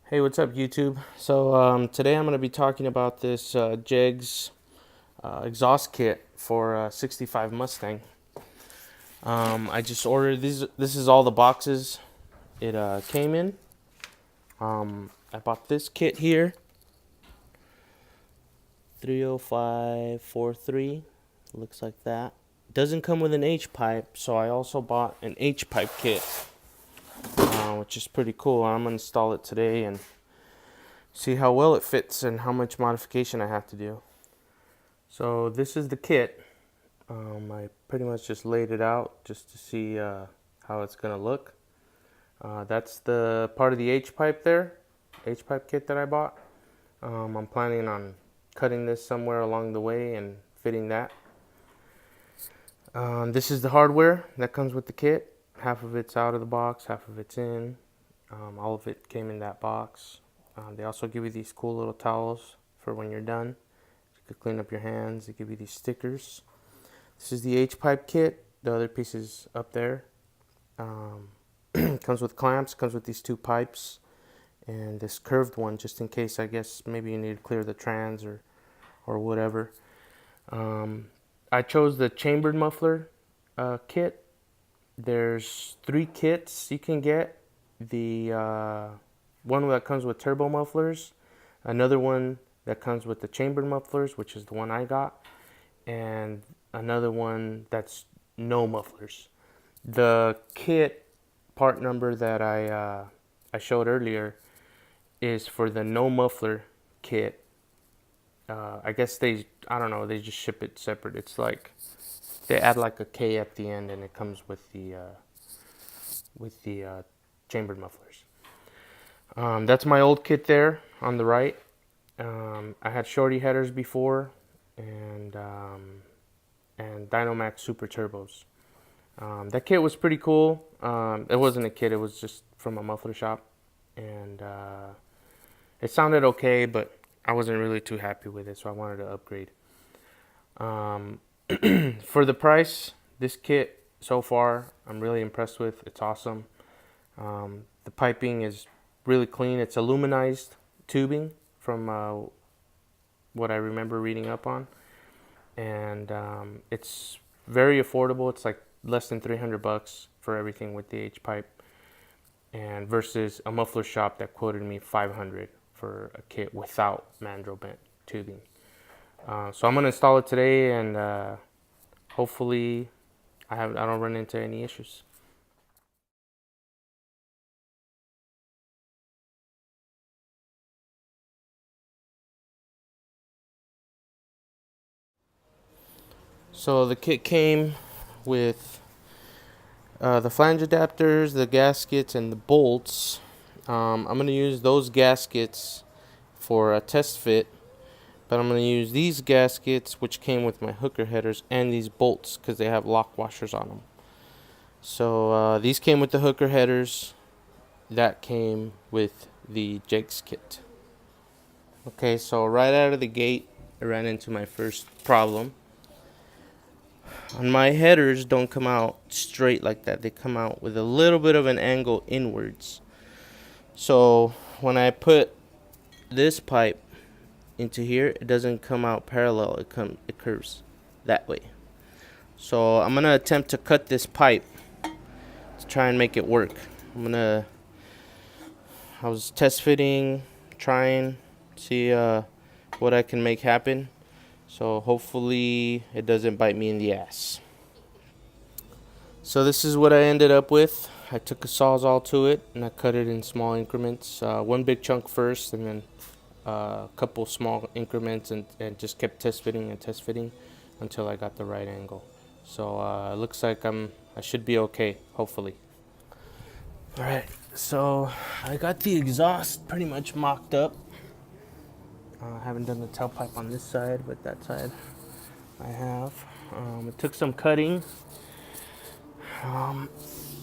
Hey, what's up, YouTube? Today I'm going to be talking about this JEGS exhaust kit for 65 Mustang. I just ordered these. This is all the boxes it came in. I bought this kit here, 30543. Looks like that. Doesn't come with an H pipe, so I also bought an H pipe kit, which is pretty cool. I'm going to install it today and see how well it fits and how much modification I have to do. So this is the kit. I pretty much just laid it out just to see how it's gonna look. That's the part of the H pipe there, H pipe kit that I bought. I'm planning on cutting this somewhere along the way and fitting that. This is the hardware that comes with the kit. Half of it's out of the box, half of it's in. All of it came in that box. They also give you these cool little towels for when you're done. You could clean up your hands. They give you these stickers. This is the H pipe kit. The other piece is up there. Comes with clamps. Comes with these two pipes and this curved one, just in case. I guess maybe you need to clear the trans or whatever. I chose the chambered muffler kit. There's 3 kits you can get. The one that comes with turbo mufflers, another one that comes with the chambered mufflers, which is the one I got, and another one that's no mufflers. The kit part number that I showed earlier is for the no muffler kit. I guess I don't know, they just ship it separate. It's like they add like a K at the end, and it comes with the chambered mufflers. That's my old kit there on the right. I had shorty headers before and Dynamax Super Turbos. That kit was pretty cool. It wasn't a kit, it was just from a muffler shop. And it sounded okay, but I wasn't really too happy with it, so I wanted to upgrade. For the price, this kit so far, I'm really impressed with. It's awesome. The piping is really clean. It's aluminized tubing from what I remember reading up on, and it's very affordable. It's like less than $300 for everything with the H pipe, and versus a muffler shop that quoted me $500 for a kit without mandrel bent tubing. So I'm gonna install it today, and hopefully I don't run into any issues. So the kit came with the flange adapters, the gaskets, and the bolts. I'm going to use those gaskets for a test fit, but I'm going to use these gaskets, which came with my hooker headers, and these bolts because they have lock washers on them. So these came with the hooker headers. That came with the JEGS kit. Okay, so right out of the gate, I ran into my first problem. And my headers don't come out straight like that. They come out with a little bit of an angle inwards. So when I put this pipe into here, it doesn't come out parallel. It curves that way. So I'm gonna attempt to cut this pipe to try and make it work. I was test fitting, trying see what I can make happen. So hopefully it doesn't bite me in the ass. So this is what I ended up with. I took a Sawzall to it and I cut it in small increments. One big chunk first, and then a couple small increments, and just kept test fitting until I got the right angle. So it looks like I should be okay, hopefully. Alright, so I got the exhaust pretty much mocked up. I haven't done the tailpipe on this side, but that side I have. It took some cutting. I'm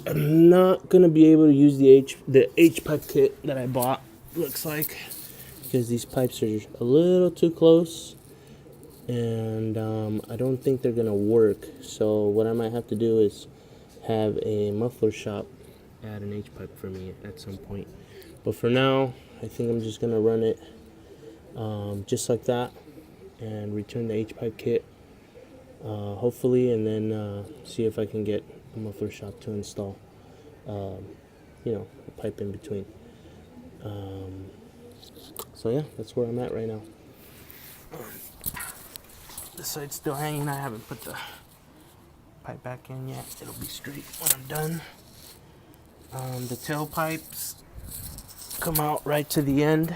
not gonna be able to use the H pipe kit that I bought, looks like, because these pipes are a little too close, and I don't think they're gonna work. So what I might have to do is have a muffler shop add an H pipe for me at some point. But for now, I think I'm just gonna run it just like that and return the H-pipe kit, hopefully, and then see if I can get a muffler shop to install, a pipe in between. So yeah, that's where I'm at right now. This side's still hanging. I haven't put the pipe back in yet. It'll be straight when I'm done. The tailpipes come out right to the end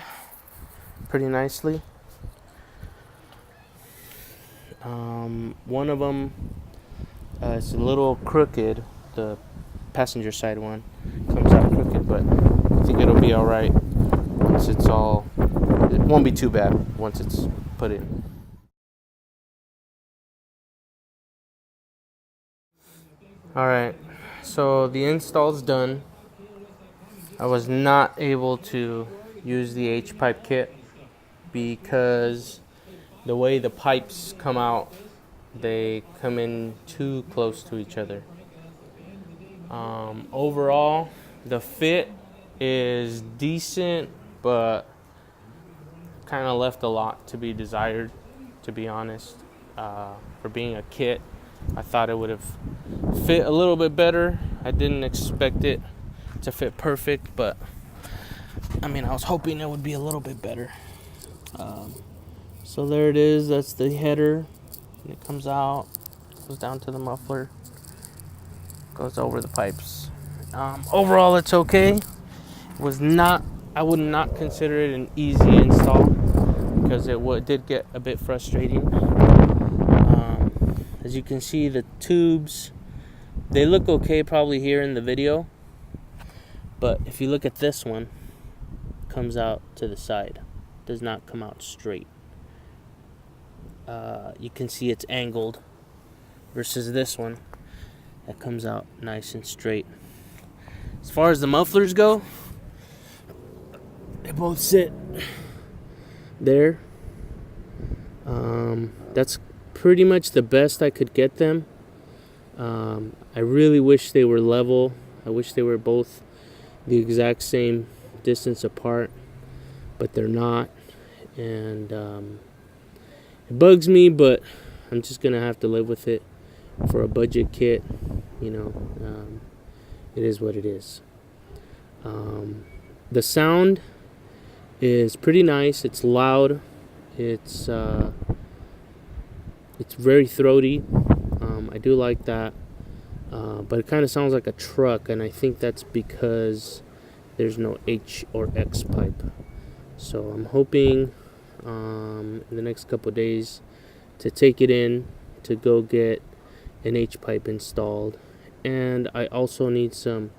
pretty nicely. One of them is a little crooked. The passenger side one comes out crooked, but I think it'll be all right once it's all. It won't be too bad once it's put in. All right, so the install's done. I was not able to use the H-pipe kit because the way the pipes come out, they come in too close to each other. Overall, the fit is decent, but kind of left a lot to be desired, to be honest. For being a kit, I thought it would have fit a little bit better. I didn't expect it to fit perfect, but I mean, I was hoping it would be a little bit better. So there it is. That's the header. And it comes out, goes down to the muffler, goes over the pipes. Overall, it's okay. I would not consider it an easy install because it did get a bit frustrating. As you can see, the tubes, they look okay probably here in the video, but if you look at this one, it comes out to the side, does not come out straight. You can see it's angled versus this one that comes out nice and straight. As far as the mufflers go, they both sit there. That's pretty much the best I could get them. I really wish they were level. I wish they were both the exact same distance apart, but they're not, and it bugs me, but I'm just gonna have to live with it for a budget kit. It is what it is. The sound is pretty nice. It's loud. It's very throaty. I do like that, but it kind of sounds like a truck, and I think that's because there's no H or X pipe. So I'm hoping in the next couple of days to take it in to go get an H pipe installed, and I also need some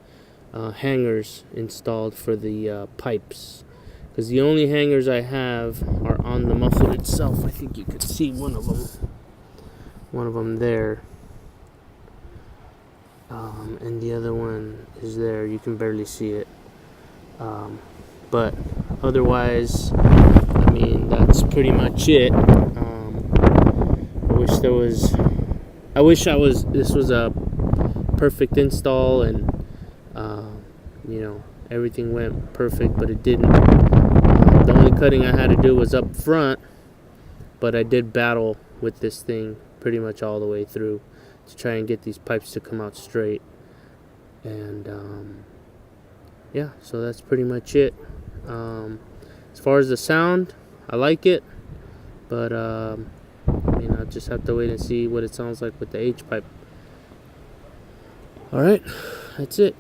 hangers installed for the pipes, because the only hangers I have are on the muffler itself. I think you could see one of them there, and the other one is there. You can barely see it, but otherwise, I mean, that's pretty much it. I wish this was a perfect install and everything went perfect, but it didn't. The only cutting I had to do was up front, but I did battle with this thing pretty much all the way through to try and get these pipes to come out straight. And yeah, so that's pretty much it. As far as the sound, I like it, but I'll just have to wait and see what it sounds like with the H pipe. Alright, that's it.